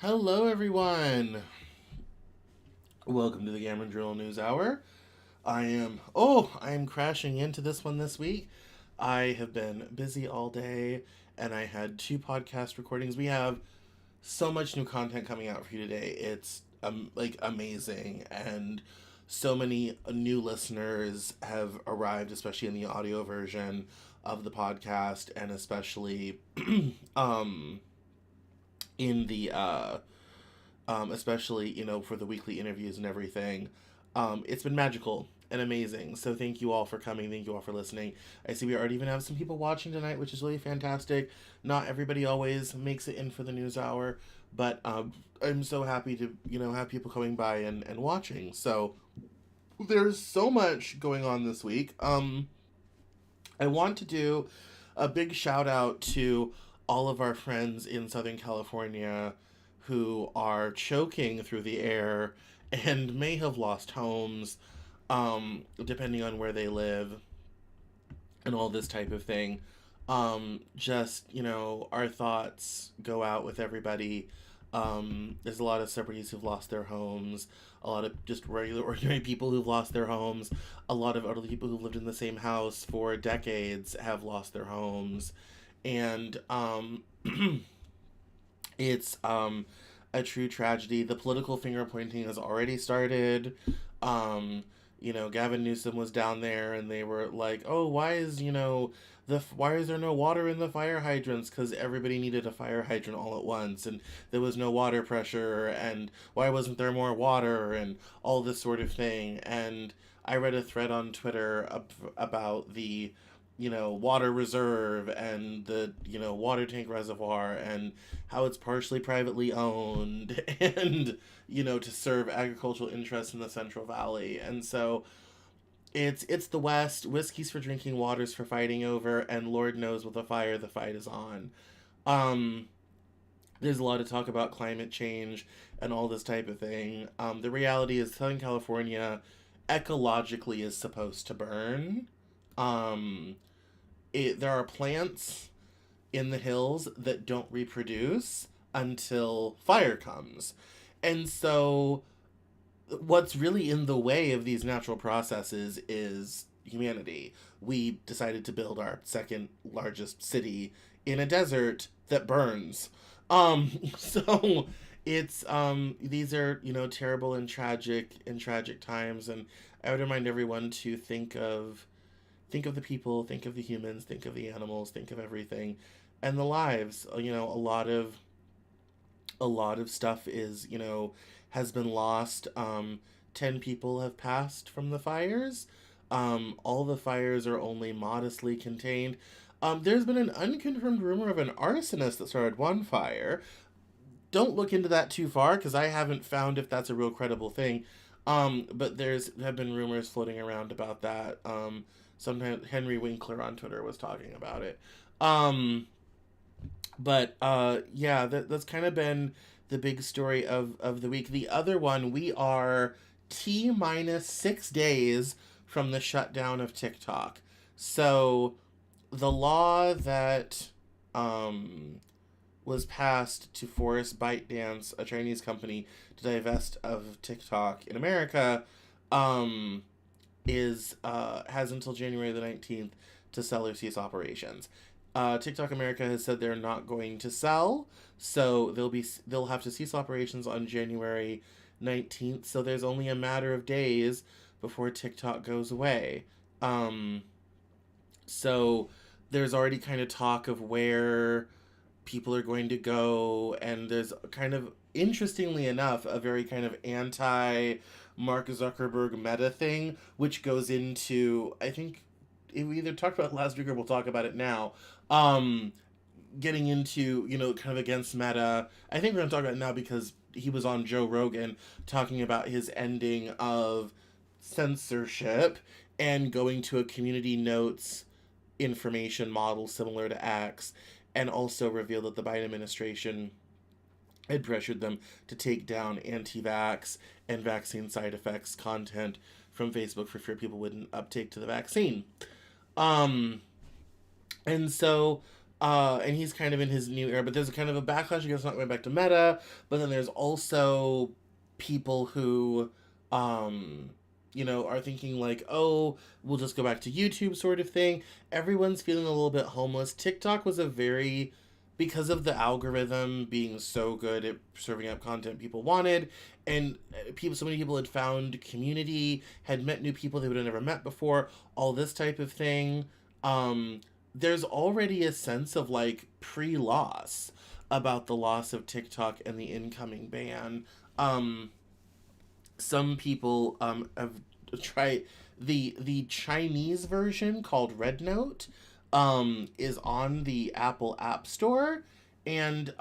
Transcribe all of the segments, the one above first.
Hello, everyone. Welcome to the Gammon Journal News Hour. I am crashing into this one this week. I have been busy all day and I had two podcast recordings. We have so much new content coming out for you today. It's like amazing, and so many new listeners have arrived, especially in the audio version of the podcast, and especially um in the especially for the weekly interviews and everything. It's been magical and amazing. So thank you all for coming. Thank you all for listening. I see we already even have some people watching tonight, which is really fantastic. Not everybody always makes it in for the news hour, but I'm so happy to have people coming by and watching. So there's so much going on this week. I want to do a big shout out to all of our friends in Southern California who are choking through the air and may have lost homes, depending on where they live, and all this type of thing. Our thoughts go out with everybody. There's a lot of celebrities who've lost their homes, a lot of just regular, ordinary people who've lost their homes, a lot of elderly people who've lived in the same house for decades have lost their homes. And it's a true tragedy. The political finger pointing has already started. Gavin Newsom was down there, and they were like, "Oh, why is there no water in the fire hydrants? Because everybody needed a fire hydrant all at once, and there was no water pressure, and why wasn't there more water, and all this sort of thing." And I read a thread on Twitter about the water reserve and the, water tank reservoir, and how it's partially privately owned and, to serve agricultural interests in the Central Valley. And so it's the West, whiskey's for drinking, water's for fighting over, and Lord knows with a fire the fight is on. Um, there's a lot of talk about climate change and all this type of thing. The reality is Southern California ecologically is supposed to burn. Um, there are plants in the hills that don't reproduce until fire comes. And so what's really in the way of these natural processes is humanity. We decided to build our second largest city in a desert that burns. So it's these are, terrible and tragic times, and I would remind everyone to think of the people, think of the humans, think of the animals, think of everything, and the lives. A lot of stuff is has been lost. 10 people have passed from the fires. All the fires are only modestly contained. There's been an unconfirmed rumor of an arsonist that started one fire. Don't look into that too far because I haven't found if that's a real credible thing. But there's have been rumors floating around about that. Sometimes Henry Winkler on Twitter was talking about it. Yeah, that's kind of been the big story of the week. The other one, we are T minus 6 days from the shutdown of TikTok. So the law that was passed to force ByteDance, a Chinese company, to divest of TikTok in America, is has until January the 19th to sell or cease operations. TikTok America has said they're not going to sell, so they'll have to cease operations on January 19th. So there's only a matter of days before TikTok goes away. So there's already kind of talk of where people are going to go, and there's kind of, interestingly enough, a very kind of anti Mark Zuckerberg meta thing, which goes into, I think we either talked about it last week or we'll talk about it now. getting into, kind of against Meta. I think we're going to talk about it now because he was on Joe Rogan talking about his ending of censorship and going to a community notes information model similar to X, and also revealed that the Biden administration had pressured them to take down anti-vax and vaccine side effects content from Facebook for fear people wouldn't uptake to the vaccine. Um, and so, and he's kind of in his new era, but there's a kind of a backlash against not going back to Meta. But then there's also people who, are thinking like, oh, we'll just go back to YouTube sort of thing. Everyone's feeling a little bit homeless. TikTok was a very, because of the algorithm being so good at serving up content people wanted, and so many people had found community, had met new people they would have never met before, all this type of thing. There's already a sense of like pre-loss about the loss of TikTok and the incoming ban. Some people have tried the Chinese version called Red Note, is on the Apple App Store, and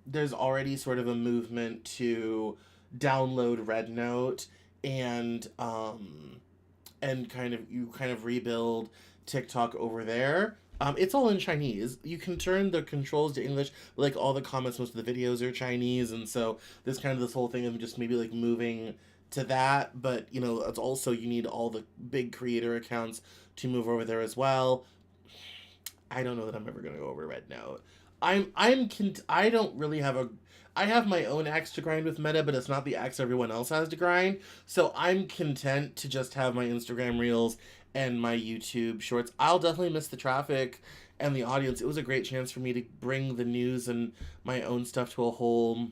there's already sort of a movement to download Red Note and kind of rebuild TikTok over there. It's all in Chinese. You can turn the controls to English, like all the comments, most of the videos are Chinese, and so there's kind of this whole thing of just maybe like moving to that, but it's also, you need all the big creator accounts to move over there as well. I don't know that I'm ever going to go over Red Note. I don't really have I have my own axe to grind with Meta, but it's not the axe everyone else has to grind. So I'm content to just have my Instagram Reels and my YouTube Shorts. I'll definitely miss the traffic and the audience. It was a great chance for me to bring the news and my own stuff to a whole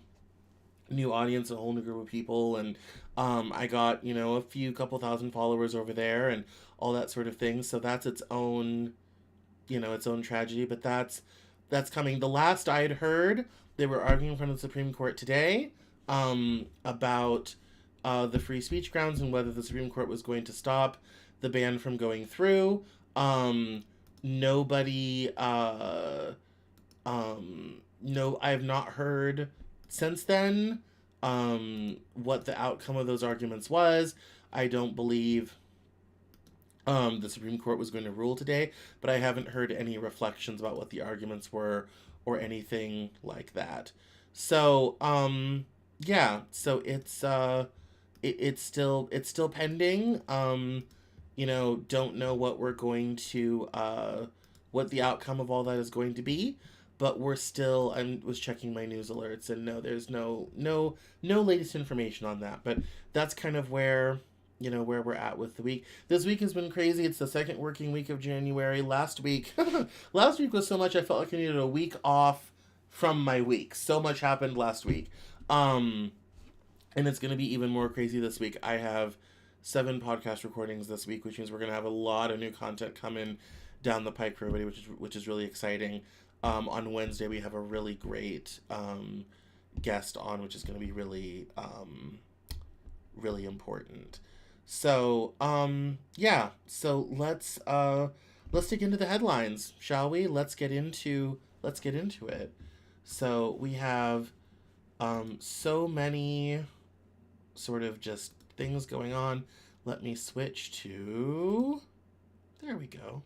new audience, a whole new group of people, and I got a couple thousand followers over there and all that sort of thing. So that's its own tragedy, but that's coming. The last I'd heard, they were arguing in front of the Supreme Court today about the free speech grounds and whether the Supreme Court was going to stop the ban from going through. Nobody, no, I have not heard since then what the outcome of those arguments was. I don't believe the Supreme Court was going to rule today, but I haven't heard any reflections about what the arguments were or anything like that. So, yeah, so it's still pending. Don't know what we're going to, what the outcome of all that is going to be, but I was checking my news alerts, and no, there's no latest information on that, but that's kind of where we're at with the week. This week has been crazy. It's the second working week of January. Last week was so much I felt like I needed a week off from my week. So much happened last week. And it's going to be even more crazy this week. I have 7 podcast recordings this week, which means we're going to have a lot of new content coming down the pike for everybody, which is really exciting. On Wednesday, we have a really great guest on, which is going to be really, really important. So, yeah. So let's dig into the headlines, shall we? Let's get into it. So we have so many sort of just things going on. Let me switch to, there we go.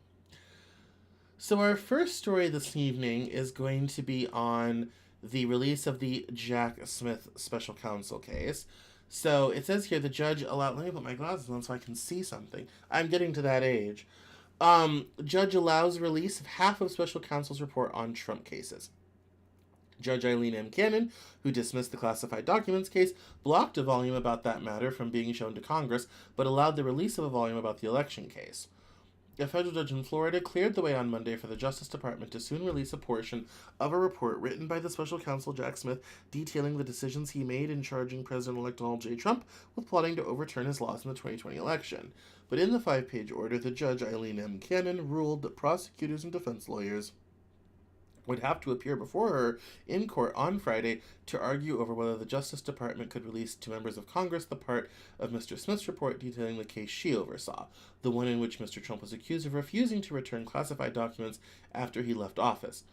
So our first story this evening is going to be on the release of the Jack Smith special counsel case. So it says here the judge allowed, let me put my glasses on so I can see something. I'm getting to that age. Judge allows release of half of special counsel's report on Trump cases. Judge Eileen M. Cannon, who dismissed the classified documents case, blocked a volume about that matter from being shown to Congress, but allowed the release of a volume about the election case. A federal judge in Florida cleared the way on Monday for the Justice Department to soon release a portion of a report written by the special counsel Jack Smith detailing the decisions he made in charging President-elect Donald J. Trump with plotting to overturn his loss in the 2020 election. But in the 5-page order, the judge, Eileen M. Cannon, ruled that prosecutors and defense lawyers would have to appear before her in court on Friday to argue over whether the Justice Department could release to members of Congress the part of Mr. Smith's report detailing the case she oversaw, the one in which Mr. Trump was accused of refusing to return classified documents after he left office.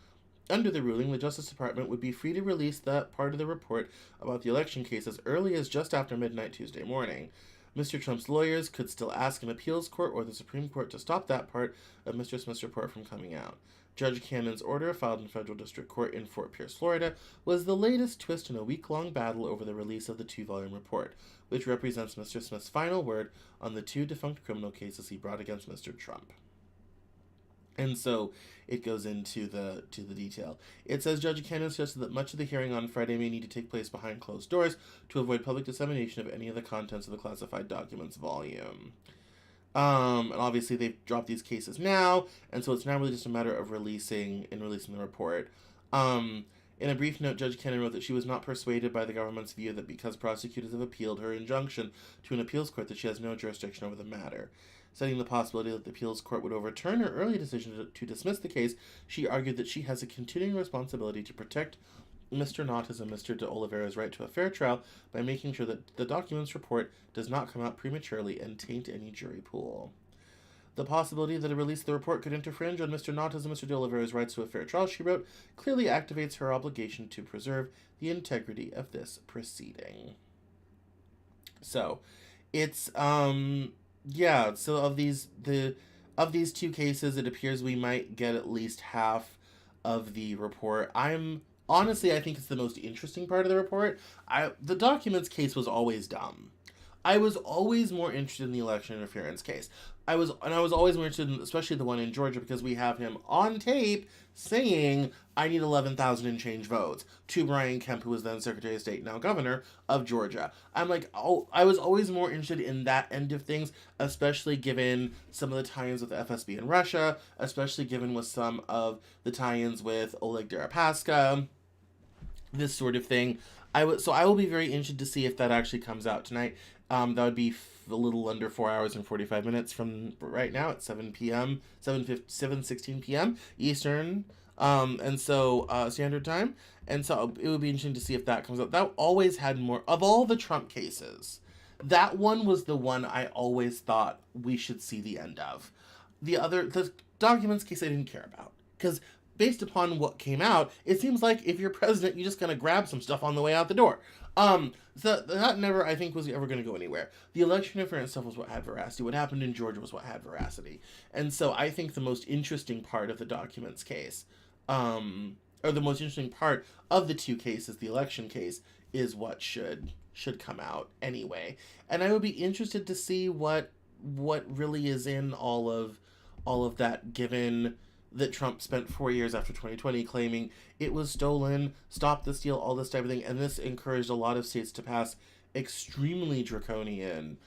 Under the ruling, the Justice Department would be free to release that part of the report about the election case as early as just after midnight Tuesday morning. Mr. Trump's lawyers could still ask an appeals court or the Supreme Court to stop that part of Mr. Smith's report from coming out. Judge Cannon's order, filed in federal district court in Fort Pierce, Florida, was the latest twist in a week-long battle over the release of the 2-volume report, which represents Mr. Smith's final word on the 2 defunct criminal cases he brought against Mr. Trump. And so it goes into the detail. It says Judge Cannon suggested that much of the hearing on Friday may need to take place behind closed doors to avoid public dissemination of any of the contents of the classified documents volume. And obviously they've dropped these cases now, and so it's now really just a matter of releasing the report. In a brief note, Judge Cannon wrote that she was not persuaded by the government's view that because prosecutors have appealed her injunction to an appeals court that she has no jurisdiction over the matter. Citing the possibility that the appeals court would overturn her early decision to dismiss the case, she argued that she has a continuing responsibility to protect Mr. Notta's and Mr. de Oliveira's right to a fair trial by making sure that the documents report does not come out prematurely and taint any jury pool. The possibility that a release of the report could infringe on Mr. Notta's and Mr. de Oliveira's rights to a fair trial, she wrote, clearly activates her obligation to preserve the integrity of this proceeding. So, it's, yeah, so of these 2 cases, it appears we might get at least half of the report. Honestly, I think it's the most interesting part of the report. The documents case was always dumb. I was always more interested in the election interference case. I was always more interested in, especially the one in Georgia, because we have him on tape saying, I need 11,000 and change votes, to Brian Kemp, who was then Secretary of State, now Governor of Georgia. I'm like, I was always more interested in that end of things, especially given some of the tie-ins with the FSB in Russia, especially given with some of the tie-ins with Oleg Deripaska, this sort of thing. So I will be very interested to see if that actually comes out tonight. That would be a little under 4 hours and 45 minutes from right now at 7 p.m., 7:16 p.m. Eastern, and so Standard Time. And so it would be interesting to see if that comes out. That always had more, of all the Trump cases, that one was the one I always thought we should see the end of. The documents case I didn't care about, because based upon what came out, it seems like if you're president, you just kind of grab some stuff on the way out the door. So that never, I think, was ever going to go anywhere. The election interference stuff was what had veracity. What happened in Georgia was what had veracity. And so I think the most interesting part of the documents case, or the most interesting part of the 2 cases, the election case, is what should come out anyway. And I would be interested to see what really is in all of that, given that Trump spent 4 years after 2020 claiming it was stolen, stop the steal, all this type of thing, and this encouraged a lot of states to pass extremely draconian,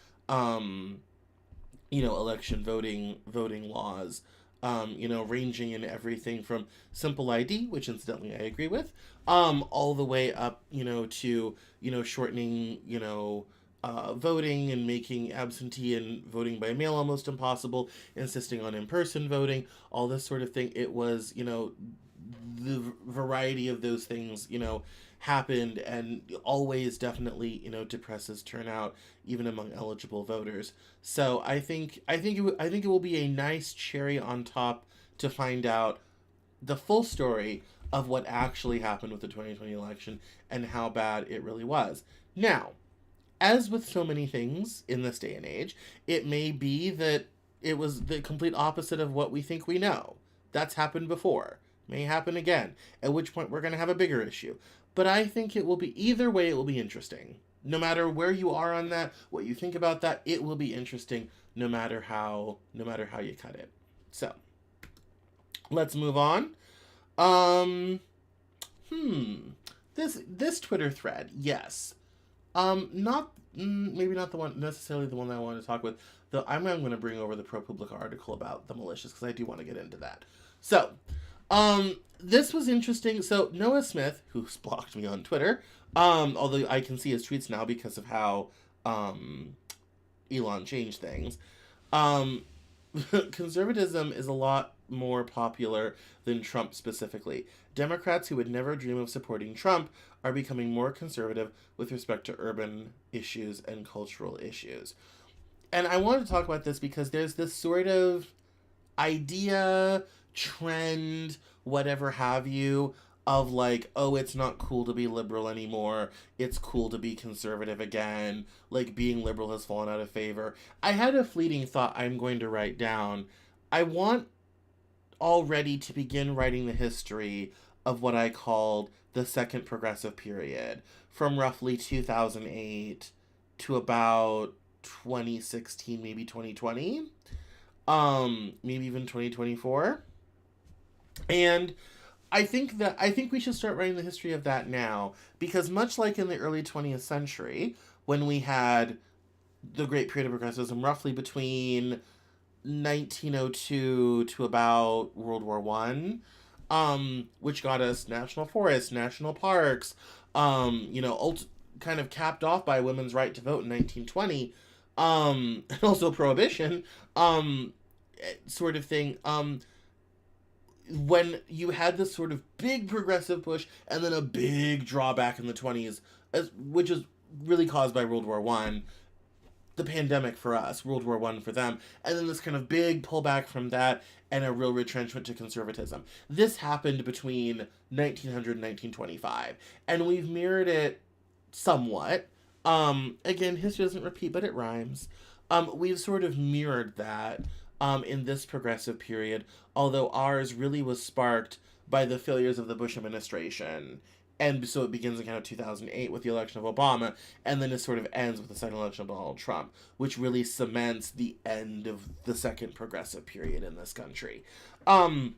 election voting laws, ranging in everything from simple ID, which incidentally I agree with, all the way up, to, shortening, voting and making absentee and voting by mail almost impossible, insisting on in-person voting, all this sort of thing. It was, the variety of those things, happened, and always definitely, depresses turnout even among eligible voters. So I think it will be a nice cherry on top to find out the full story of what actually happened with the 2020 election and how bad it really was. Now, as with so many things in this day and age, it may be that it was the complete opposite of what we think we know. That's happened before. May happen again, at which point we're going to have a bigger issue. But I think it will be, either way, it will be interesting. No matter where you are on that, what you think about that, it will be interesting no matter how you cut it. So, let's move on. This Twitter thread, yes. Maybe not necessarily the one that I want to talk with, though I'm going to bring over the ProPublica article about the militias, because I do want to get into that. So, this was interesting. So, Noah Smith, who's blocked me on Twitter, although I can see his tweets now because of how, Elon changed things, conservatism is a lot more popular than Trump specifically. Democrats who would never dream of supporting Trump are becoming more conservative with respect to urban issues and cultural issues. And I wanted to talk about this because there's this sort of idea, trend, whatever have you, of like, oh, it's not cool to be liberal anymore. It's cool to be conservative again. Like, being liberal has fallen out of favor. I had a fleeting thought I'm going to write down. I want already to begin writing the history of what I called the second progressive period from roughly 2008 to about 2016, maybe 2020, maybe even 2024. And I think we should start writing the history of that now, because much like in the early 20th century, when we had the great period of progressivism roughly between 1902 to about World War One, which got us national forests, national parks, kind of capped off by women's right to vote in 1920, and also prohibition, sort of thing. When you had this sort of big progressive push and then a big drawback in the 20s, which is really caused by World War One, the pandemic for us, World War One for them, and then this kind of big pullback from that and a real retrenchment to conservatism. This happened between 1900 and 1925, and we've mirrored it somewhat. Again, history doesn't repeat, but it rhymes. We've sort of mirrored that in this progressive period, although ours really was sparked by the failures of the Bush administration. And so it begins in kind of 2008 with the election of Obama, and then it sort of ends with the second election of Donald Trump, which really cements the end of the second progressive period in this country. And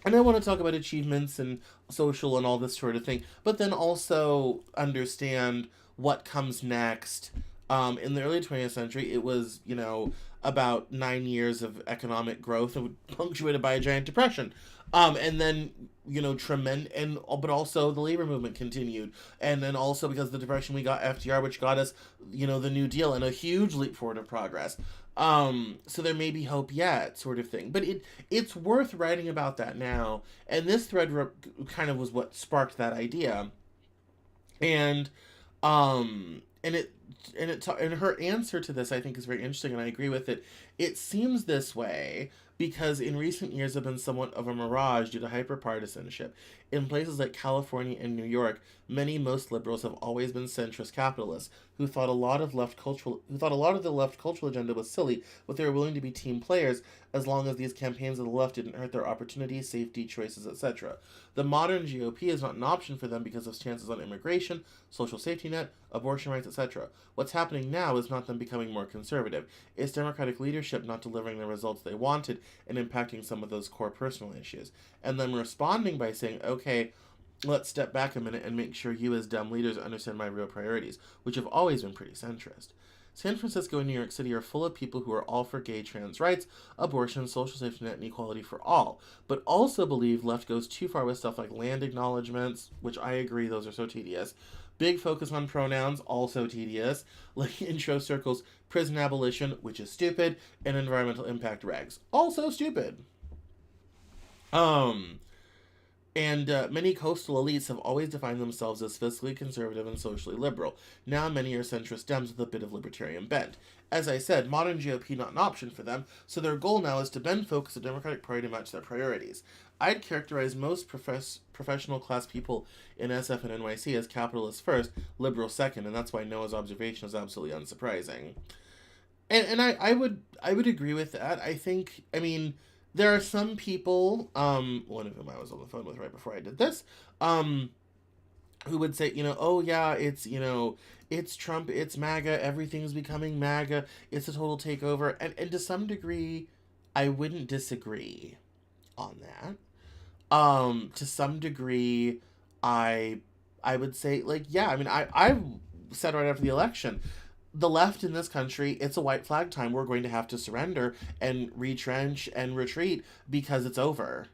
I want to talk about achievements and social and all this sort of thing, but then also understand what comes next. In the early 20th century, it was, about 9 years of economic growth, punctuated by a giant depression. And then, but also the labor movement continued. And then also because of the depression, we got FDR, which got us, the New Deal and a huge leap forward of progress. So there may be hope yet, sort of thing. But it's worth writing about that now. And this thread kind of was what sparked that idea. And, and her answer to this, I think, is very interesting, and I agree with it. It seems this way because in recent years have been somewhat of a mirage due to hyperpartisanship. In places like California and New York, most liberals have always been centrist capitalists who thought a lot of the left cultural agenda was silly, but they were willing to be team players as long as these campaigns of the left didn't hurt their opportunities, safety, choices, etc. The modern GOP is not an option for them because of stances on immigration, social safety net, abortion rights, etc. What's happening now is not them becoming more conservative. It's Democratic leadership not delivering the results they wanted and impacting some of those core personal issues. And them responding by saying, okay, let's step back a minute and make sure you as Dem leaders understand my real priorities, which have always been pretty centrist. San Francisco and New York City are full of people who are all for gay trans rights, abortion, social safety net, and equality for all, but also believe left goes too far with stuff like land acknowledgements, which I agree, those are so tedious. Big focus on pronouns, also tedious. Like intro circles, prison abolition, which is stupid, and environmental impact regs, also stupid. And many coastal elites have always defined themselves as fiscally conservative and socially liberal. Now many are centrist Dems with a bit of libertarian bent. As I said, modern GOP not an option for them, so their goal now is to bend focus the Democratic Party to match their priorities. I'd characterize most professional class people in SF and NYC as capitalists first, liberal second, and that's why Noah's observation is absolutely unsurprising. And I would agree with that. There are some people, one of whom I was on the phone with right before I did this, who would say, oh yeah, it's Trump, it's MAGA, everything's becoming MAGA, it's a total takeover. And to some degree, I wouldn't disagree on that. To some degree, I would say, I said right after the election, the left in this country, it's a white flag time. We're going to have to surrender and retrench and retreat because it's over.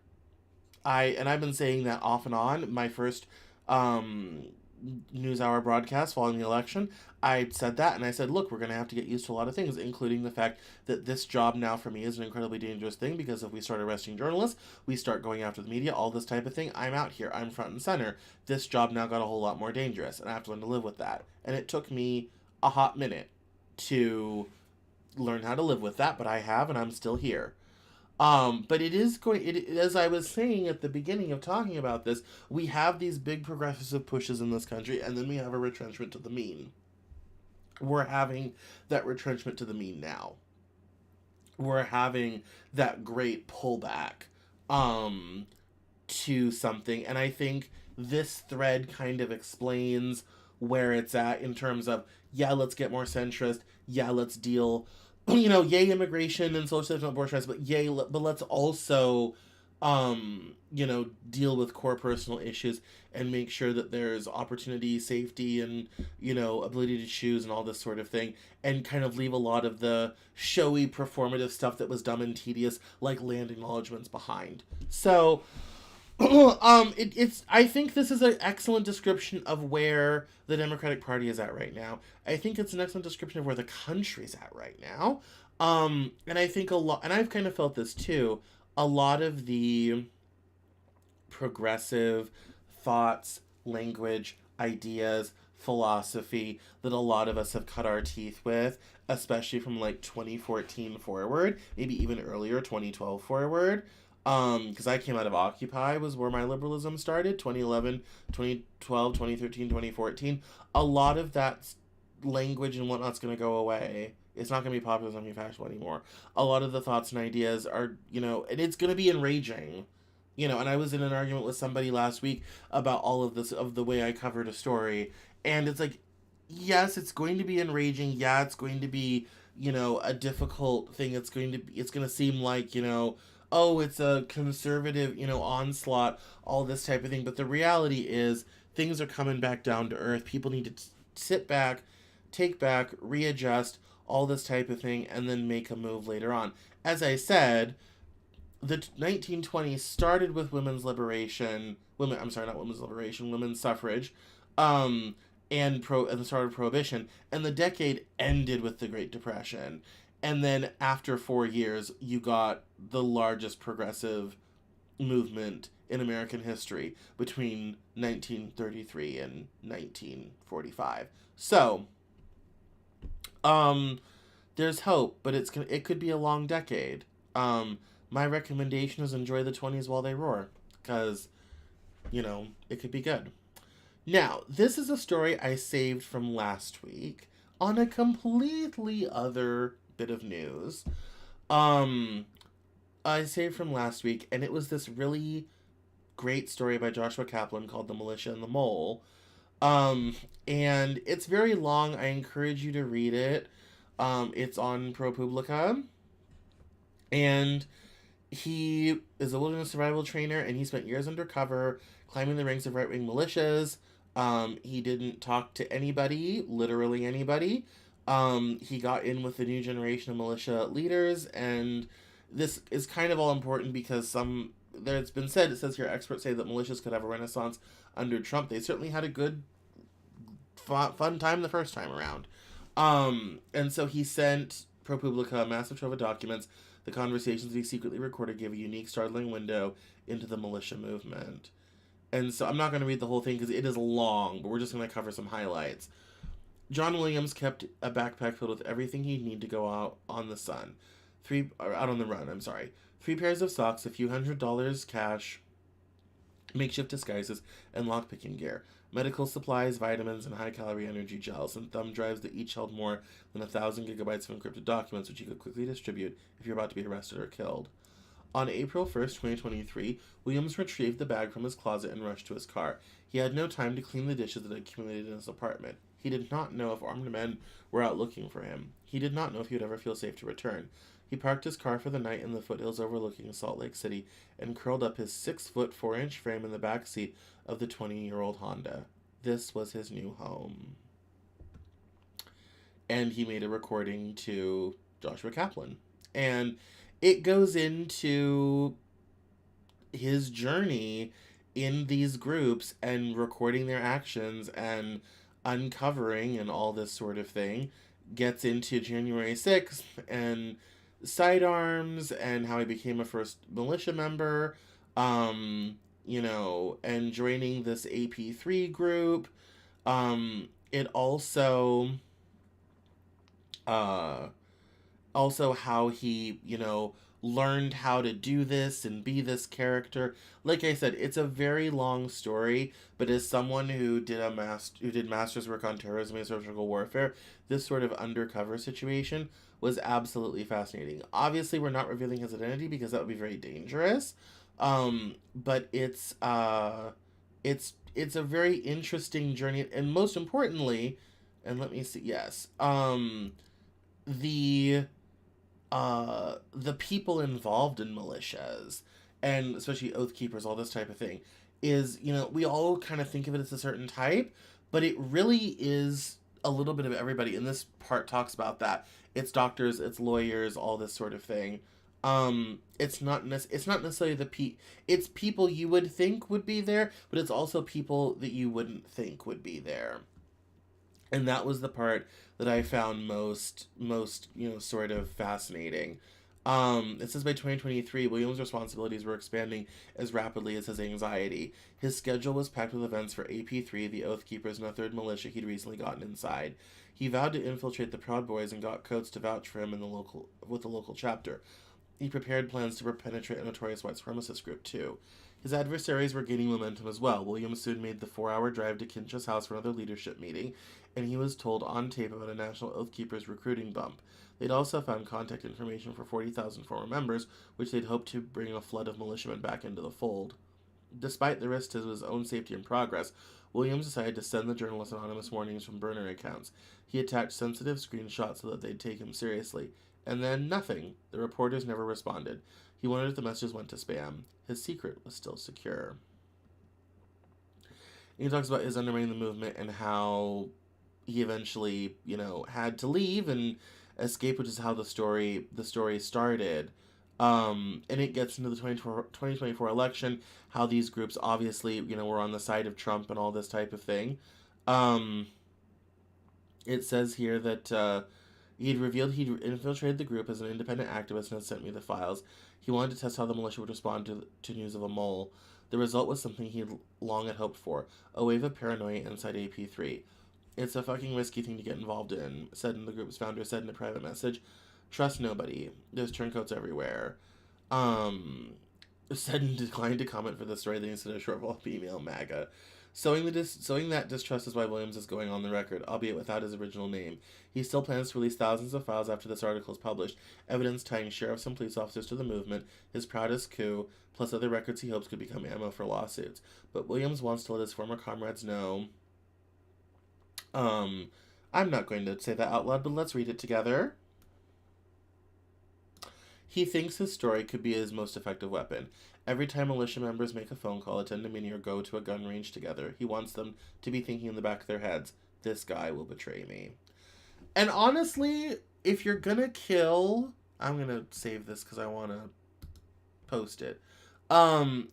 I've been saying that off and on. My first Newshour broadcast following the election, I said that, and I said, look, we're going to have to get used to a lot of things, including the fact that this job now for me is an incredibly dangerous thing, because if we start arresting journalists, we start going after the media, all this type of thing, I'm out here, I'm front and center. This job now got a whole lot more dangerous, and I have to learn to live with that. And it took me a hot minute to learn how to live with that, but I have, and I'm still here. But it is going, as I was saying at the beginning of talking about this, we have these big progressive pushes in this country, and then we have a retrenchment to the mean. We're having that retrenchment to the mean now. We're having that great pullback um, to something. And I think this thread kind of explains where it's at in terms of, yeah, let's get more centrist. Yeah, let's deal, yay immigration and social abortion rights, but but let's also, deal with core personal issues and make sure that there's opportunity, safety, and, ability to choose and all this sort of thing, and kind of leave a lot of the showy, performative stuff that was dumb and tedious, like land acknowledgements, behind. So, it's. I think this is an excellent description of where the Democratic Party is at right now. I think it's an excellent description of where the country's at right now. And I think a lot, and I've kind of felt this too. A lot of the progressive thoughts, language, ideas, philosophy that a lot of us have cut our teeth with, especially from like 2014 forward, maybe even earlier, 2012 forward. Because I came out of Occupy was where my liberalism started, 2011, 2012, 2013, 2014. A lot of that language and whatnot's going to go away. It's not going to be popular, it's not going to be fashionable anymore. A lot of the thoughts and ideas are, and it's going to be enraging. And I was in an argument with somebody last week about all of this, of the way I covered a story. And it's like, yes, it's going to be enraging. Yeah, it's going to be, a difficult thing. It's going to seem like, oh, it's a conservative, onslaught, all this type of thing. But the reality is things are coming back down to earth. People need to sit back, take back, readjust, all this type of thing, and then make a move later on. As I said, the 1920s started with women's liberation, women's suffrage, and the start of prohibition, and the decade ended with the Great Depression. And then after 4 years, you got the largest progressive movement in American history between 1933 and 1945. So, there's hope, but it could be a long decade. My recommendation is enjoy the 20s while they roar, because, it could be good. Now, this is a story I saved from last week on a completely other bit of news. Um, I saved from last week, and it was this really great story by Joshua Kaplan called The Militia and the Mole. And it's very long. I encourage you to read it. It's on ProPublica. And he is a wilderness survival trainer, and he spent years undercover climbing the ranks of right-wing militias. He didn't talk to anybody, literally anybody. He got in with the new generation of militia leaders, and this is kind of all important because it's been said, it says here, experts say that militias could have a renaissance under Trump. They certainly had a good, fun time the first time around. And so he sent ProPublica a massive trove of documents. The conversations he secretly recorded gave a unique, startling window into the militia movement. And so I'm not going to read the whole thing because it is long, but we're just going to cover some highlights. John Williams kept a backpack filled with everything he'd need to go out on the out on the run, I'm sorry. 3 pairs of socks, a few $100s cash, makeshift disguises, and lockpicking gear. Medical supplies, vitamins, and high-calorie energy gels, and thumb drives that each held more than 1,000 gigabytes of encrypted documents, which you could quickly distribute if you're about to be arrested or killed. On April 1st, 2023, Williams retrieved the bag from his closet and rushed to his car. He had no time to clean the dishes that had accumulated in his apartment. He did not know if armed men were out looking for him. He did not know if he would ever feel safe to return. He parked his car for the night in the foothills overlooking Salt Lake City and curled up his 6-foot 4-inch frame in the back seat of the 20-year-old Honda. This was his new home. And he made a recording to Joshua Kaplan. And it goes into his journey in these groups and recording their actions and uncovering and all this sort of thing. Gets into January 6th and sidearms and how he became a first militia member, and joining this AP3 group. It also how he, learned how to do this and be this character. Like I said, it's a very long story, but as someone who did master's work on terrorism and social warfare, this sort of undercover situation was absolutely fascinating. Obviously, we're not revealing his identity because that would be very dangerous. But it's a very interesting journey, and most importantly, and let me see, yes, the the people involved in militias, and especially oath keepers, all this type of thing, is, we all kind of think of it as a certain type, but it really is a little bit of everybody. And this part talks about that. It's doctors, it's lawyers, all this sort of thing. It's not necessarily it's people you would think would be there, but it's also people that you wouldn't think would be there. And that was the part that I found most sort of fascinating. It says by 2023, Williams' responsibilities were expanding as rapidly as his anxiety. His schedule was packed with events for AP3, the Oath Keepers, and a third militia he'd recently gotten inside. He vowed to infiltrate the Proud Boys and got Coates to vouch for him with the local chapter. He prepared plans to penetrate a notorious white supremacist group, too. His adversaries were gaining momentum as well. Williams soon made the 4-hour drive to Kinshas House for another leadership meeting, and he was told on tape about a National Oath Keepers recruiting bump. They'd also found contact information for 40,000 former members, which they'd hoped to bring a flood of militiamen back into the fold. Despite the risk to his own safety and progress, Williams decided to send the journalists anonymous warnings from burner accounts. He attached sensitive screenshots so that they'd take him seriously. And then nothing. The reporters never responded. He wondered if the messages went to spam. His secret was still secure. And he talks about his undermining the movement and how he eventually, had to leave and escape, which is how the story started. And it gets into the 2024 election, how these groups obviously, were on the side of Trump and all this type of thing. It says here that he'd revealed he'd infiltrated the group as an independent activist and had sent me the files. He wanted to test how the militia would respond to news of a mole. The result was something he long had hoped for, a wave of paranoia inside AP3. It's a fucking risky thing to get involved in, the group's founder said in a private message. Trust nobody. There's turncoats everywhere. Said and declined to comment for the story, then he sent a short follow-up email, MAGA. Sowing that distrust is why Williams is going on the record, albeit without his original name. He still plans to release thousands of files after this article is published, evidence tying sheriffs and police officers to the movement, his proudest coup, plus other records he hopes could become ammo for lawsuits. But Williams wants to let his former comrades know. I'm not going to say that out loud, but let's read it together. He thinks his story could be his most effective weapon. Every time militia members make a phone call, attend a meeting, or go to a gun range together, he wants them to be thinking in the back of their heads, this guy will betray me. And honestly, if you're gonna kill... I'm gonna save this because I want to post it.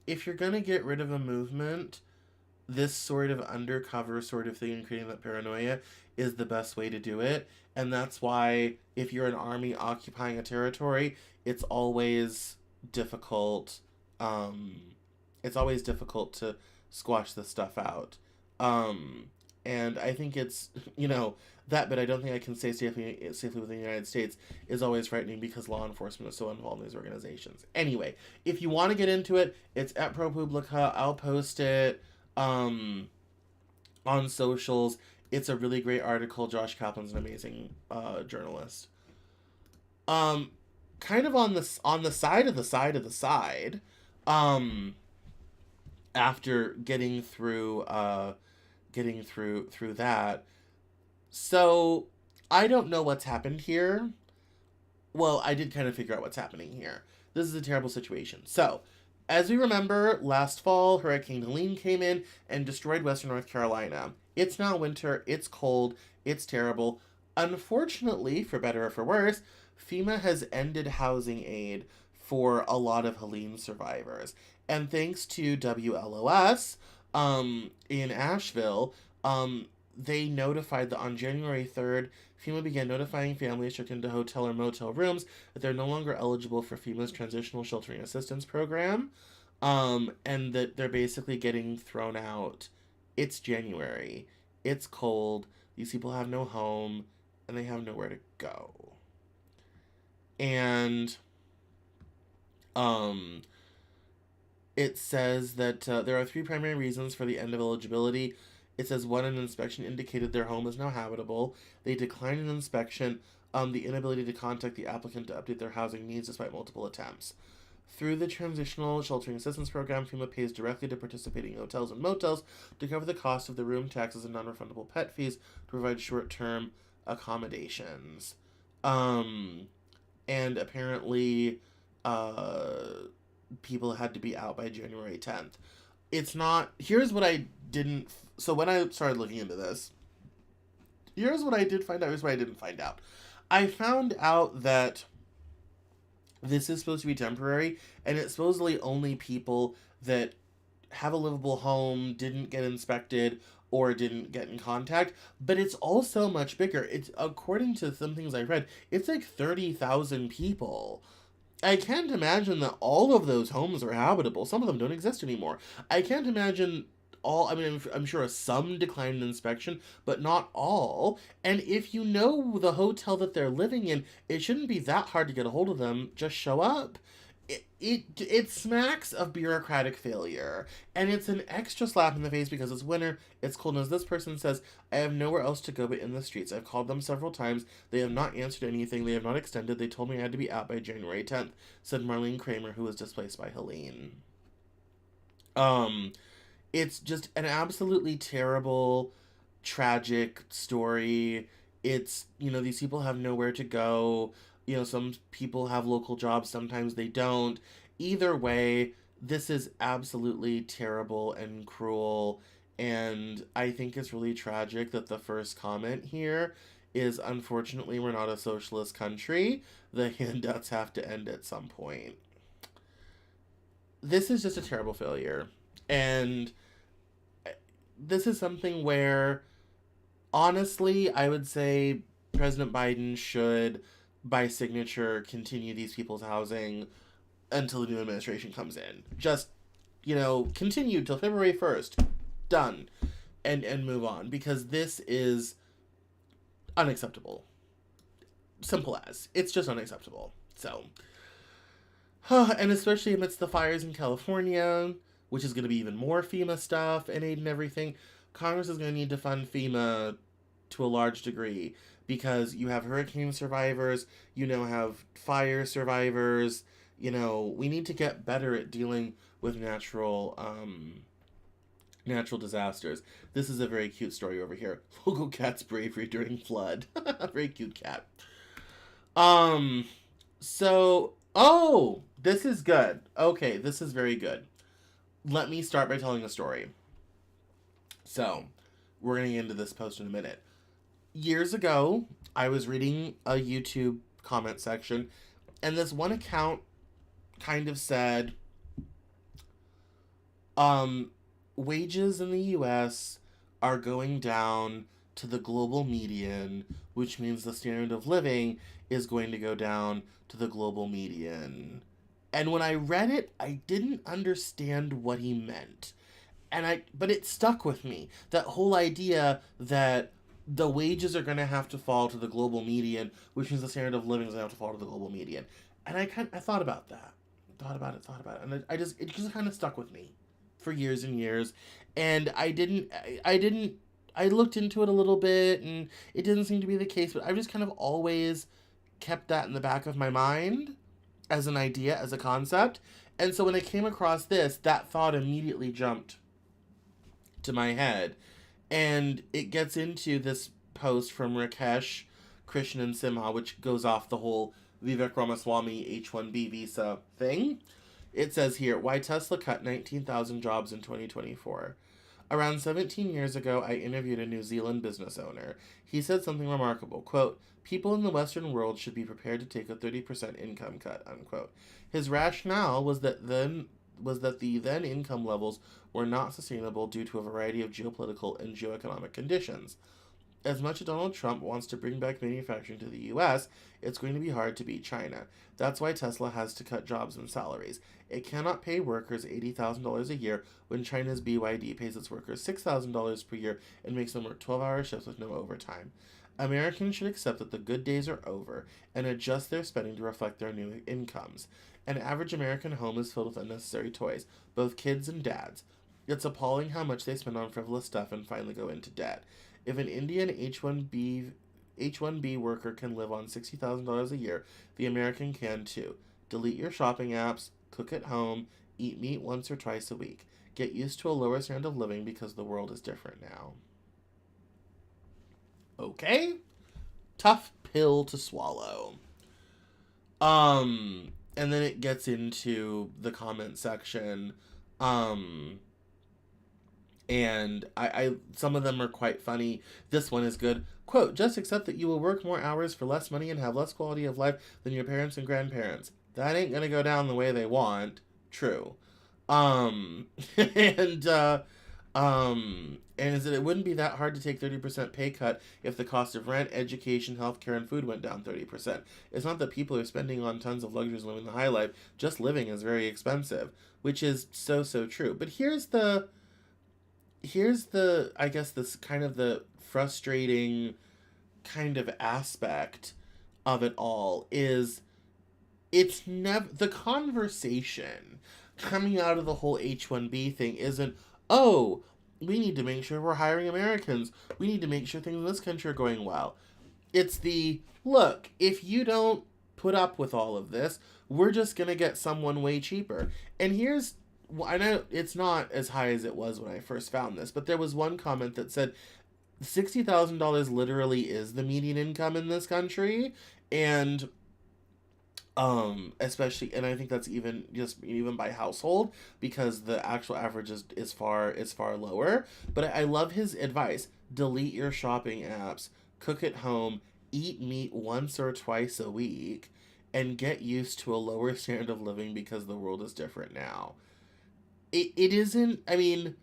If you're gonna get rid of a movement, this sort of undercover sort of thing and creating that paranoia is the best way to do it. And that's why if you're an army occupying a territory, it's always difficult. It's always difficult to squash this stuff out. And I think it's, that bit I don't think I can say safely within the United States is always frightening because law enforcement is so involved in these organizations. Anyway, if you want to get into it, it's at ProPublica. I'll post it on socials. It's a really great article. Josh Kaplan's an amazing journalist. Kind of on the side of the side, after getting through that. So I don't know what's happened here. Well, I did kind of figure out what's happening here. This is a terrible situation. So, as we remember, last fall, Hurricane Helene came in and destroyed western North Carolina. It's now winter, it's cold, it's terrible. Unfortunately, for better or for worse, FEMA has ended housing aid for a lot of Helene survivors. And thanks to WLOS in Asheville, they notified that on January 3rd, FEMA began notifying families checked into hotel or motel rooms that they're no longer eligible for FEMA's Transitional Sheltering Assistance Program, and that they're basically getting thrown out. It's January. It's cold. These people have no home, and they have nowhere to go. And Um, it says that there are three primary reasons for the end of eligibility. It says one, an inspection indicated their home is now habitable. They declined an inspection. The inability to contact the applicant to update their housing needs despite multiple attempts. Through the Transitional Sheltering Assistance Program, FEMA pays directly to participating hotels and motels to cover the cost of the room taxes and non-refundable pet fees to provide short-term accommodations. Um, and apparently, uh, people had to be out by January 10th. It's not. Here's what I didn't. So when I started looking into this, here's what I did find out. Here's what I didn't find out. I found out that this is supposed to be temporary, and it's supposedly only people that have a livable home, didn't get inspected, or didn't get in contact. But it's also much bigger. It's, according to some things I read, it's like 30,000 people. I can't imagine that all of those homes are habitable. Some of them don't exist anymore. I can't imagine all, I mean, I'm sure some declined inspection, but not all. And if you know the hotel that they're living in, it shouldn't be that hard to get a hold of them. Just show up. It smacks of bureaucratic failure, and it's an extra slap in the face because it's winter, it's cold, and as this person says, I have nowhere else to go but in the streets. I've called them several times. They have not answered anything. They have not extended. They told me I had to be out by January 10th, said Marlene Kramer, who was displaced by Helene. Um, it's just an absolutely terrible, tragic story. It's, these people have nowhere to go. Some people have local jobs, sometimes they don't. Either way, this is absolutely terrible and cruel. And I think it's really tragic that the first comment here is, unfortunately, we're not a socialist country. The handouts have to end at some point. This is just a terrible failure. And this is something where, honestly, I would say President Biden should, by signature, continue these people's housing until the new administration comes in. Just, continue till February 1st. Done. And move on. Because this is unacceptable. Simple as. It's just unacceptable. So. And especially amidst the fires in California, which is going to be even more FEMA stuff and aid and everything, Congress is going to need to fund FEMA to a large degree, because you have hurricane survivors, have fire survivors. We need to get better at dealing with natural disasters. This is a very cute story over here. Local cat's bravery during flood. Very cute cat. This is good. Okay, this is very good. Let me start by telling a story. So, we're going to get into this post in a minute. Years ago, I was reading a YouTube comment section, and this one account kind of said, wages in the US are going down to the global median, which means the standard of living is going to go down to the global median. And when I read it, I didn't understand what he meant. But it stuck with me. That whole idea that the wages are going to have to fall to the global median, which means the standard of living is going to have to fall to the global median. And I thought about that. Thought about it. And it just kind of stuck with me for years and years. And I looked into it a little bit, and it didn't seem to be the case, but I've just kind of always kept that in the back of my mind as an idea, as a concept. And so when I came across this, that thought immediately jumped to my head. And it gets into this post from Rakesh, Krishnan, and Simha, which goes off the whole Vivek Ramaswamy H-1B visa thing. It says here, why Tesla cut 19,000 jobs in 2024. Around 17 years ago, I interviewed a New Zealand business owner. He said something remarkable, quote, people in the Western world should be prepared to take a 30% income cut, unquote. His rationale was that the then income levels were not sustainable due to a variety of geopolitical and geoeconomic conditions. As much as Donald Trump wants to bring back manufacturing to the U.S., it's going to be hard to beat China. That's why Tesla has to cut jobs and salaries. It cannot pay workers $80,000 a year when China's BYD pays its workers $6,000 per year and makes them work 12-hour shifts with no overtime. Americans should accept that the good days are over and adjust their spending to reflect their new incomes. An average American home is filled with unnecessary toys, both kids and dads. It's appalling how much they spend on frivolous stuff and finally go into debt. If an Indian H1B worker can live on $60,000 a year, the American can too. Delete your shopping apps, cook at home, eat meat once or twice a week. Get used to a lower standard of living because the world is different now. Okay? Tough pill to swallow. And then it gets into the comment section. And I some of them are quite funny. This one is good. Quote, just accept that you will work more hours for less money and have less quality of life than your parents and grandparents. That ain't gonna go down the way they want. True. And and is that it wouldn't be that hard to take 30% pay cut if the cost of rent, education, healthcare, and food went down 30%. It's not that people are spending on tons of luxuries living the high life, just living is very expensive, which is so true. But here's the I guess this kind of the frustrating kind of aspect of it all is it's never the conversation coming out of the whole H1B thing isn't, oh, we need to make sure we're hiring Americans. We need to make sure things in this country are going well. It's the, look, if you don't put up with all of this, we're just going to get someone way cheaper. And here's, I know it's not as high as it was when I first found this, but there was one comment that said $60,000 literally is the median income in this country. And especially, and I think that's even by household, because the actual average is far lower. But I love his advice: delete your shopping apps, cook at home, eat meat once or twice a week, and get used to a lower standard of living because the world is different now. It isn't. I mean,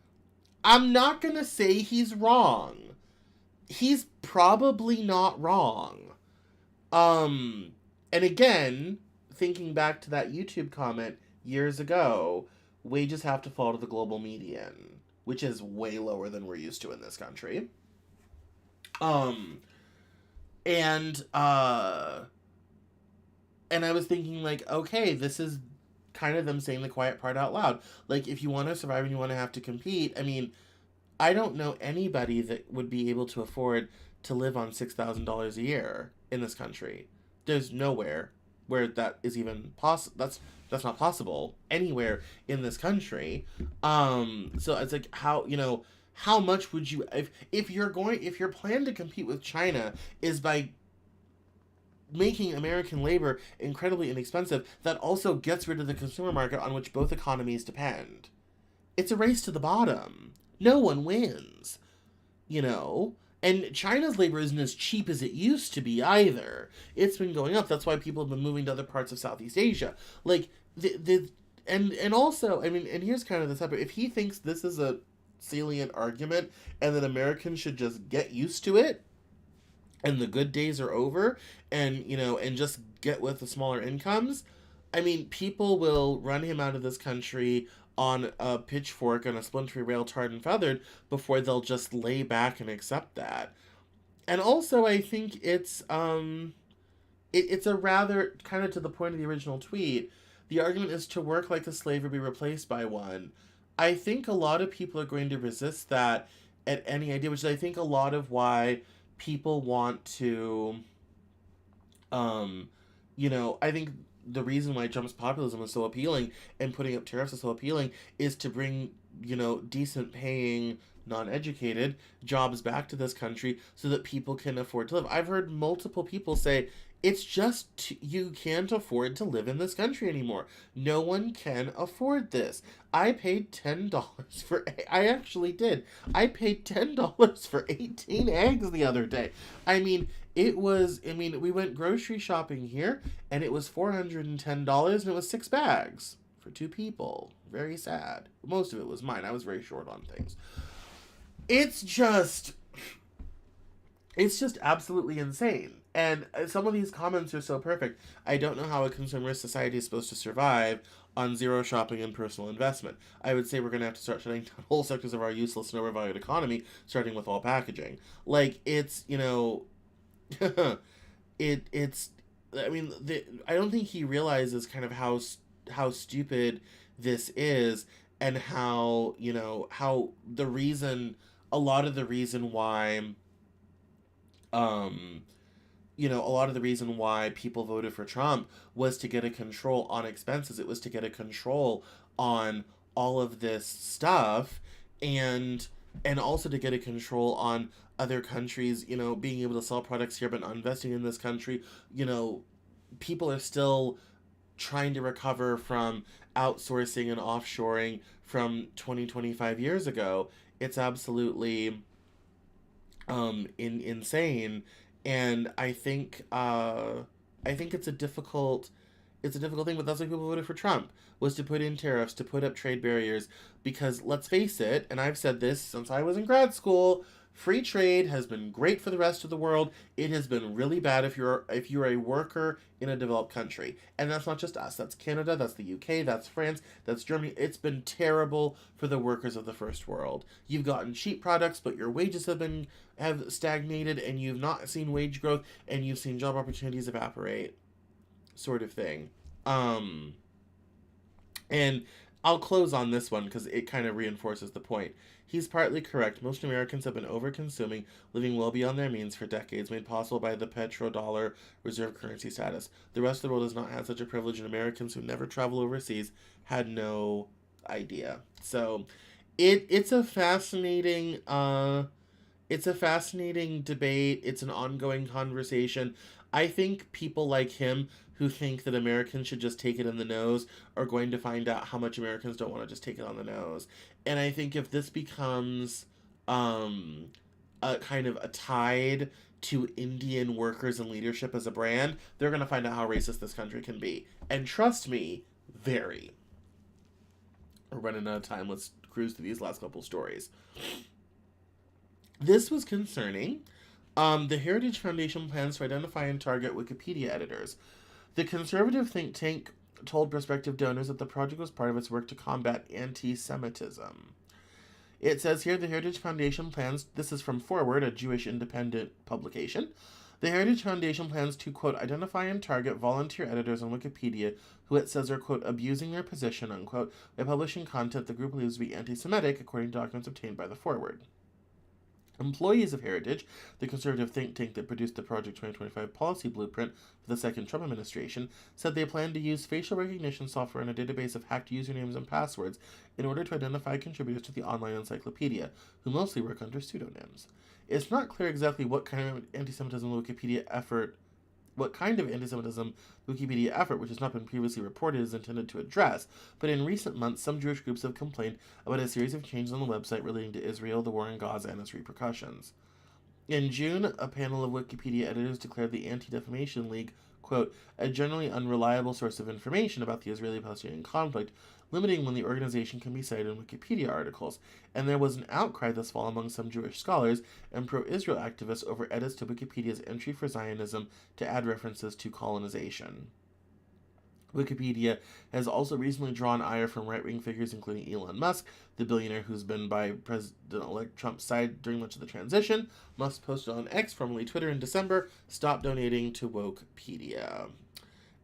I'm not gonna say he's wrong. He's probably not wrong. And again, thinking back to that YouTube comment years ago, wages have to fall to the global median, which is way lower than we're used to in this country. And I was thinking, like, okay, this is kind of them saying the quiet part out loud. Like, if you want to survive and you want to have to compete, I mean, I don't know anybody that would be able to afford to live on $6,000 a year in this country. There's nowhere where that is even possible. That's not possible anywhere in this country. So it's like, how much would you, if your plan to compete with China is by making American labor incredibly inexpensive, that also gets rid of the consumer market on which both economies depend. It's a race to the bottom. No one wins, And China's labor isn't as cheap as it used to be either. It's been going up. That's why people have been moving to other parts of Southeast Asia. Like, and also, I mean, and here's kind of the separate. If he thinks this is a salient argument and that Americans should just get used to it and the good days are over and, and just get with the smaller incomes, I mean, people will run him out of this country on a pitchfork and a splintery rail, tarred and feathered, before they'll just lay back and accept that. And also, I think it's a rather, kind of to the point of the original tweet, the argument is to work like a slave or be replaced by one. I think a lot of people are going to resist that at any idea, which is, I think, a lot of why people want to, I think the reason why Trump's populism is so appealing and putting up tariffs is so appealing is to bring, decent paying, non-educated jobs back to this country so that people can afford to live. I've heard multiple people say, it's just, you can't afford to live in this country anymore. No one can afford this. I paid $10 I actually did. I paid $10 for 18 eggs the other day. I mean, we went grocery shopping here, and it was $410, and it was 6 bags for 2 people. Very sad. Most of it was mine. I was very short on things. It's just absolutely insane. And some of these comments are so perfect. I don't know how a consumerist society is supposed to survive on zero shopping and personal investment. I would say we're going to have to start shutting down whole sectors of our useless and overvalued economy, starting with all packaging. Like, it's, I mean, I don't think he realizes kind of how how stupid this is, and how, how the reason, a lot of the reason why, um a lot of the reason why people voted for Trump was to get a control on expenses. It was to get a control on all of this stuff, and also to get a control on other countries, being able to sell products here but not investing in this country. You know, people are still trying to recover from outsourcing and offshoring from 20-25 years ago. It's absolutely insane. And I think it's a difficult thing, but that's why people voted for Trump, was to put in tariffs, to put up trade barriers, because let's face it, and I've said this since I was in grad school, free trade has been great for the rest of the world. It has been really bad if you're a worker in a developed country. And that's not just us. That's Canada, that's the UK, that's France, that's Germany. It's been terrible for the workers of the first world. You've gotten cheap products, but your wages have stagnated, and you've not seen wage growth, and you've seen job opportunities evaporate, sort of thing. Um and I'll close on this one because it kind of reinforces the point. He's partly correct. Most Americans have been over-consuming, living well beyond their means for decades, made possible by the petrodollar reserve currency status. The rest of the world has not had such a privilege, and Americans who never travel overseas had no idea. So it's a fascinating debate. It's an ongoing conversation. I think people like him who think that Americans should just take it in the nose are going to find out how much Americans don't want to just take it on the nose. And I think if this becomes a kind of a tide to Indian workers and leadership as a brand, they're going to find out how racist this country can be. And trust me, very. We're running out of time. Let's cruise through these last couple stories. This was concerning. The Heritage Foundation plans to identify and target Wikipedia editors. The conservative think tank told prospective donors that the project was part of its work to combat anti-Semitism. It says here the Heritage Foundation plans, this is from Forward, a Jewish independent publication, the Heritage Foundation plans to, quote, identify and target volunteer editors on Wikipedia who it says are, quote, abusing their position, unquote, by publishing content the group believes to be anti-Semitic, according to documents obtained by the Forward. Employees of Heritage, the conservative think tank that produced the Project 2025 policy blueprint for the second Trump administration, said they plan to use facial recognition software and a database of hacked usernames and passwords in order to identify contributors to the online encyclopedia, who mostly work under pseudonyms. It's not clear exactly what kind of anti-Semitism the Wikipedia effort, which has not been previously reported, is intended to address, but in recent months, some Jewish groups have complained about a series of changes on the website relating to Israel, the war in Gaza, and its repercussions. In June, a panel of Wikipedia editors declared the Anti-Defamation League, quote, a generally unreliable source of information about the Israeli-Palestinian conflict, limiting when the organization can be cited in Wikipedia articles, and there was an outcry this fall among some Jewish scholars and pro-Israel activists over edits to Wikipedia's entry for Zionism to add references to colonization. Wikipedia has also recently drawn ire from right-wing figures including Elon Musk, the billionaire who's been by President-elect Trump's side during much of the transition. Musk posted on X, formerly Twitter, in December, stop donating to Wokepedia.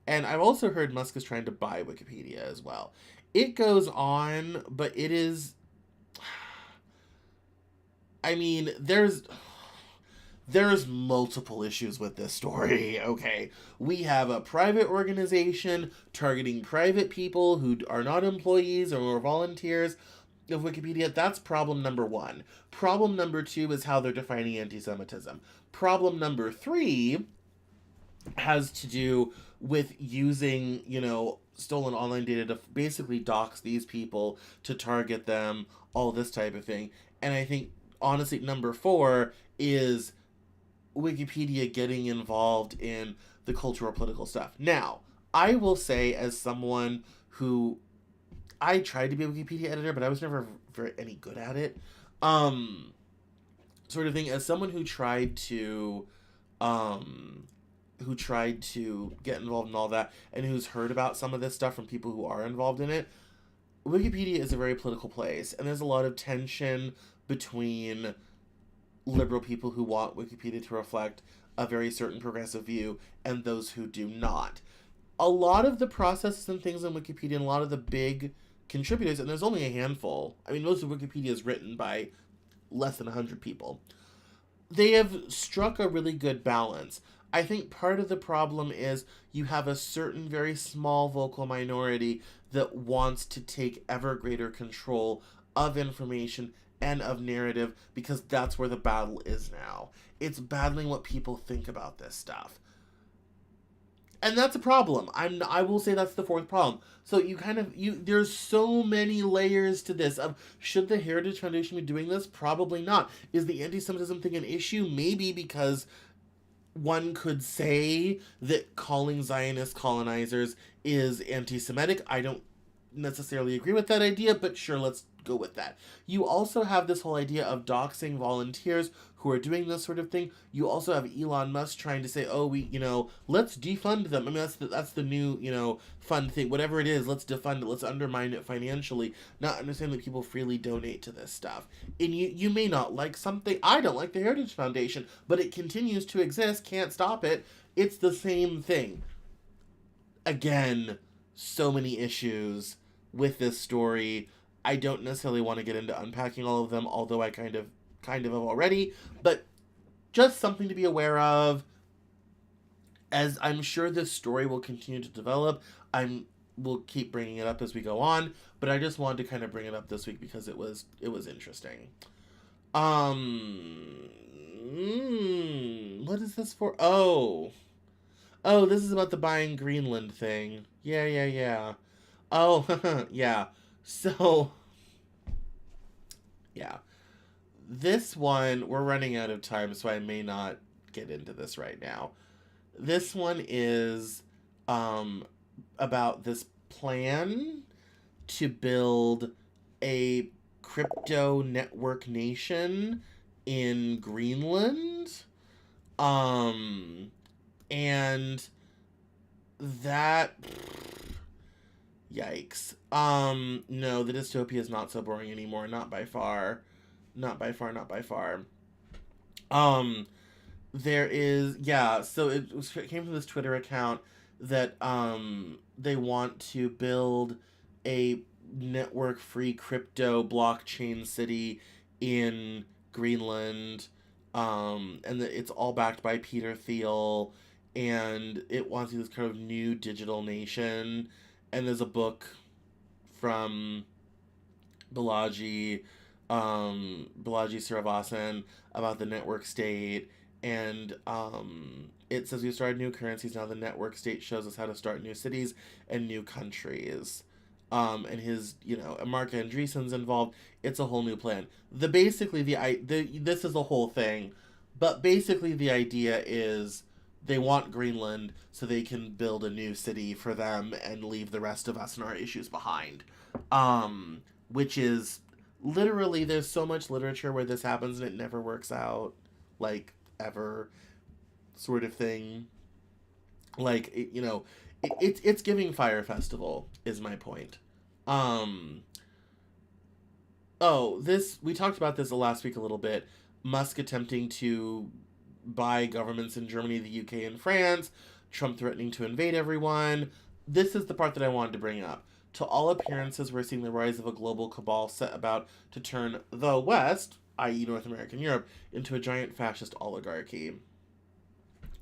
And I've also heard Musk is trying to buy Wikipedia as well. It goes on, but it is... I mean, there's multiple issues with this story, okay? We have a private organization targeting private people who are not employees or volunteers of Wikipedia. That's problem number one. Problem number two is how they're defining anti-Semitism. Problem number three has to do with using, stolen online data to basically dox these people, to target them, all this type of thing. And I think, honestly, number four is Wikipedia getting involved in the cultural political stuff. Now, I will say, as someone who, I tried to be a Wikipedia editor, but I was never any good at it, sort of thing, as someone who tried to get involved in all that, and who's heard about some of this stuff from people who are involved in it, Wikipedia is a very political place, and there's a lot of tension between liberal people who want Wikipedia to reflect a very certain progressive view and those who do not. a lot of the processes and things in Wikipedia and a lot of the big contributors, and there's only a handful. I mean, most of Wikipedia is written by less than 100 people. They have struck a really good balance. I think part of the problem is you have a certain very small vocal minority that wants to take ever greater control of information and of narrative because that's where the battle is now. It's battling what people think about this stuff. And that's a problem. I will say that's the fourth problem. So there's so many layers to this. Should the Heritage Foundation be doing this? Probably not. Is the anti-Semitism thing an issue? Maybe, because one could say that calling Zionist colonizers is anti-Semitic. I don't necessarily agree with that idea, but sure, let's go with that. You also have this whole idea of doxing volunteers who are doing this sort of thing. You also have Elon Musk trying to say, oh, let's defund them. I mean, that's the new, fun thing. Whatever it is, let's defund it. Let's undermine it financially. Not understanding that people freely donate to this stuff. And you may not like something. I don't like the Heritage Foundation, but it continues to exist. Can't stop it. It's the same thing. Again, so many issues with this story. I don't necessarily want to get into unpacking all of them, although I kind of have already, but just something to be aware of, as I'm sure this story will continue to develop. We'll keep bringing it up as we go on, but I just wanted to kind of bring it up this week because it was interesting. What is this for? Oh, this is about the buying Greenland thing. Yeah. Oh, yeah. So, yeah. This one, we're running out of time, so I may not get into this right now. This one is about this plan to build a crypto network nation in Greenland. And that... Yikes. No, the dystopia is not so boring anymore. Not by far. There is, so it came from this Twitter account that, they want to build a network-free crypto blockchain city in Greenland, and that it's all backed by Peter Thiel, and it wants to be this kind of new digital nation. And there's a book from Balaji Srinivasan about the network state, and it says we started new currencies. Now the network state shows us how to start new cities and new countries. And his, Mark Andreessen's involved. It's a whole new plan. This is a whole thing, but basically the idea is they want Greenland so they can build a new city for them and leave the rest of us and our issues behind. Which is literally, there's so much literature where this happens and it never works out, like, ever, sort of thing. Like, it's giving Fire Festival, is my point. We talked about this last week a little bit. Musk attempting to buy governments in Germany, the UK, and France. Trump threatening to invade everyone. This is the part that I wanted to bring up. To all appearances, we're seeing the rise of a global cabal set about to turn the West, i.e. North America and Europe, into a giant fascist oligarchy.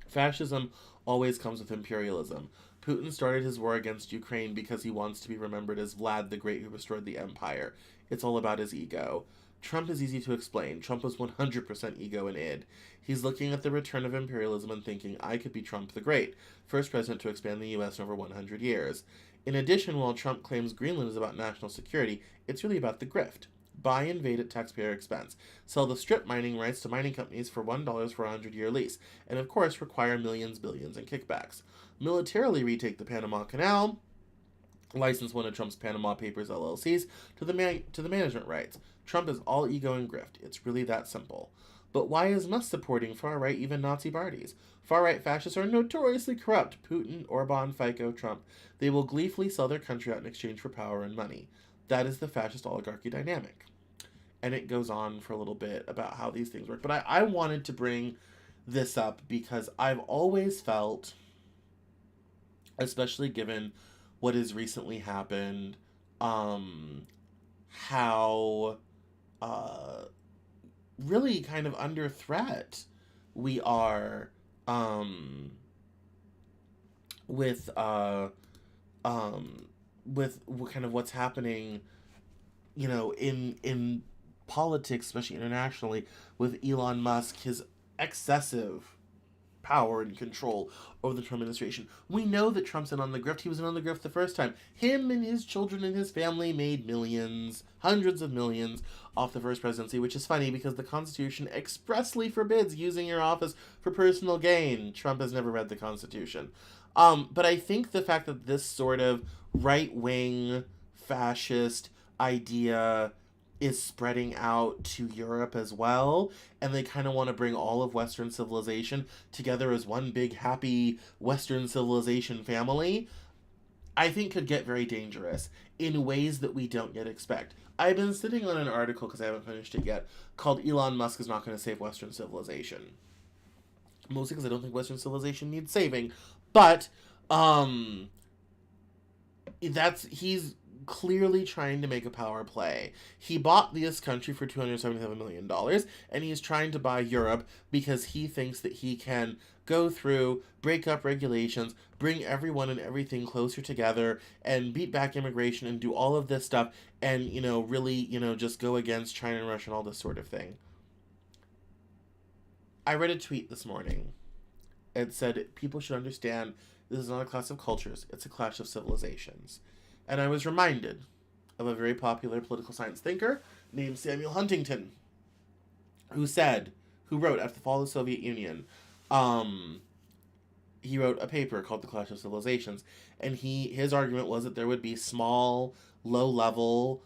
Fascism always comes with imperialism. Putin started his war against Ukraine because he wants to be remembered as Vlad the Great who restored the empire. It's all about his ego. Trump is easy to explain. Trump was 100% ego and id. He's looking at the return of imperialism and thinking, I could be Trump the Great, first president to expand the U.S. in over 100 years. In addition, while Trump claims Greenland is about national security, it's really about the grift. Buy, invade at taxpayer expense. Sell the strip mining rights to mining companies for $1 for a 100-year lease. And of course, require millions, billions in kickbacks. Militarily retake the Panama Canal. License one of Trump's Panama Papers LLCs to the management rights. Trump is all ego and grift. It's really that simple. But why is Musk supporting far-right, even Nazi parties? Far-right fascists are notoriously corrupt. Putin, Orban, Fico, Trump. They will gleefully sell their country out in exchange for power and money. That is the fascist oligarchy dynamic. And it goes on for a little bit about how these things work. But I wanted to bring this up because I've always felt especially given what has recently happened, um, how uh, really kind of under threat we are, um, with um, with kind of what's happening, in politics, especially internationally, with Elon Musk, his excessive power and control over the Trump administration. We know that Trump's in on the grift. He was in on the grift the first time. Him and his children and his family made millions, hundreds of millions, off the first presidency, which is funny because the Constitution expressly forbids using your office for personal gain. Trump has never read the Constitution. But I think the fact that this sort of right wing fascist idea is spreading out to Europe as well, and they kind of want to bring all of Western civilization together as one big happy Western civilization family, I think could get very dangerous in ways that we don't yet expect. I've been sitting on an article, because I haven't finished it yet, called Elon Musk is not going to save Western civilization. Mostly because I don't think Western civilization needs saving, but um he's clearly trying to make a power play. He bought this country for $277 million, and he's trying to buy Europe because he thinks that he can go through, break up regulations, bring everyone and everything closer together, and beat back immigration and do all of this stuff, and, really, just go against China and Russia and all this sort of thing. I read a tweet this morning. It said people should understand this is not a clash of cultures, it's a clash of civilizations. And I was reminded of a very popular political science thinker named Samuel Huntington, who wrote after the fall of the Soviet Union, he wrote a paper called The Clash of Civilizations, and his argument was that there would be small, low level,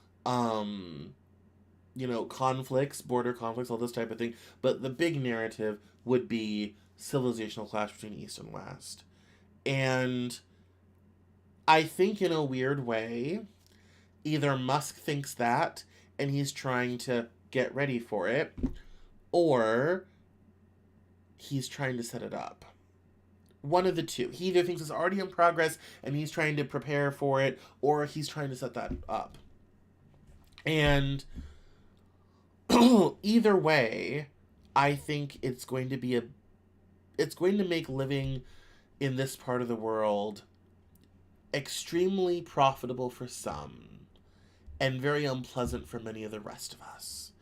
conflicts, border conflicts, all this type of thing, but the big narrative would be civilizational clash between East and West. And I think in a weird way, either Musk thinks that and he's trying to get ready for it, or he's trying to set it up. One of the two. He either thinks it's already in progress and he's trying to prepare for it, or he's trying to set that up. And either way, I think it's going to make living in this part of the world extremely profitable for some and very unpleasant for many of the rest of us,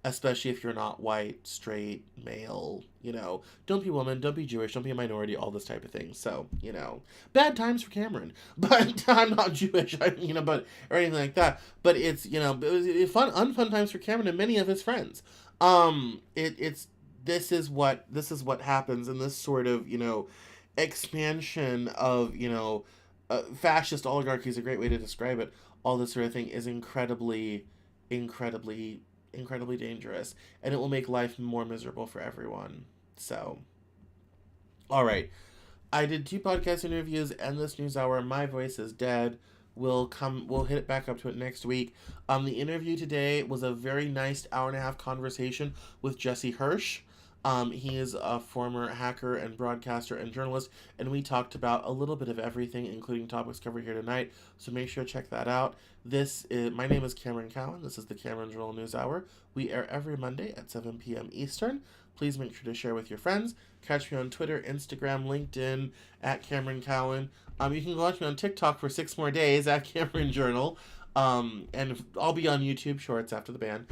especially if you're not white, straight, male, don't be woman, don't be Jewish, don't be a minority, all this type of thing. So, bad times for Cameron, but I'm not Jewish, or anything like that, but it's, unfun times for Cameron and many of his friends. This is what happens in this sort of, expansion of, fascist oligarchy is a great way to describe it. All this sort of thing is incredibly, incredibly, incredibly dangerous, and it will make life more miserable for everyone. So, all right. I did 2 podcast interviews and this news hour. My voice is dead. We'll hit it back up to it next week. The interview today was a very nice hour-and-a-half conversation with Jesse Hirsch. He is a former hacker and broadcaster and journalist, and we talked about a little bit of everything, including topics covered here tonight, so make sure to check that out. My name is Cameron Cowan. This is the Cameron Journal News Hour. We air every Monday at 7 p.m. Eastern. Please make sure to share with your friends. Catch me on Twitter, Instagram, LinkedIn, at Cameron Cowan. You can watch me on TikTok for 6 more days, at Cameron Journal. And I'll be on YouTube Shorts after the ban,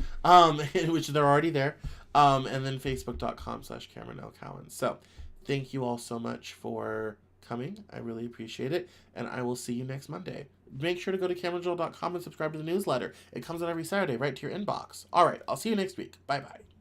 which they're already there. And then facebook.com/Cameron L. Cowan. So thank you all so much for coming. I really appreciate it. And I will see you next Monday. Make sure to go to CameronJoel.com and subscribe to the newsletter. It comes out every Saturday right to your inbox. All right. I'll see you next week. Bye-bye.